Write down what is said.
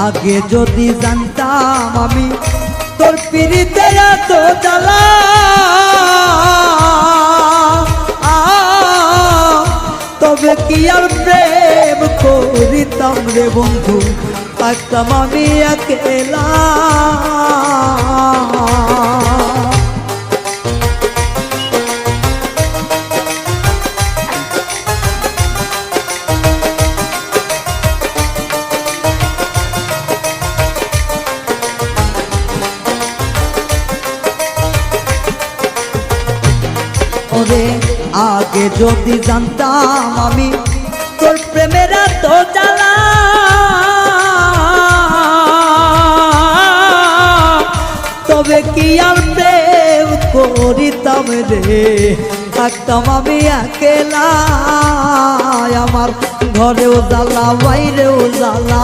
আগে যদি জানতাম আমি তোর পিরিতে এত জ্বালা, তবে কি আর প্রেম করিতাম রে বন্ধু, থাকতাম আমি একলা। আগে যদি জানতাম আমি তোর প্রেমের এত জ্বালা, তবে কি আর প্রেম করিতাম রে, থাকতাম আমি একলা। আমার ঘরেও জ্বালা বাইরেও জ্বালা।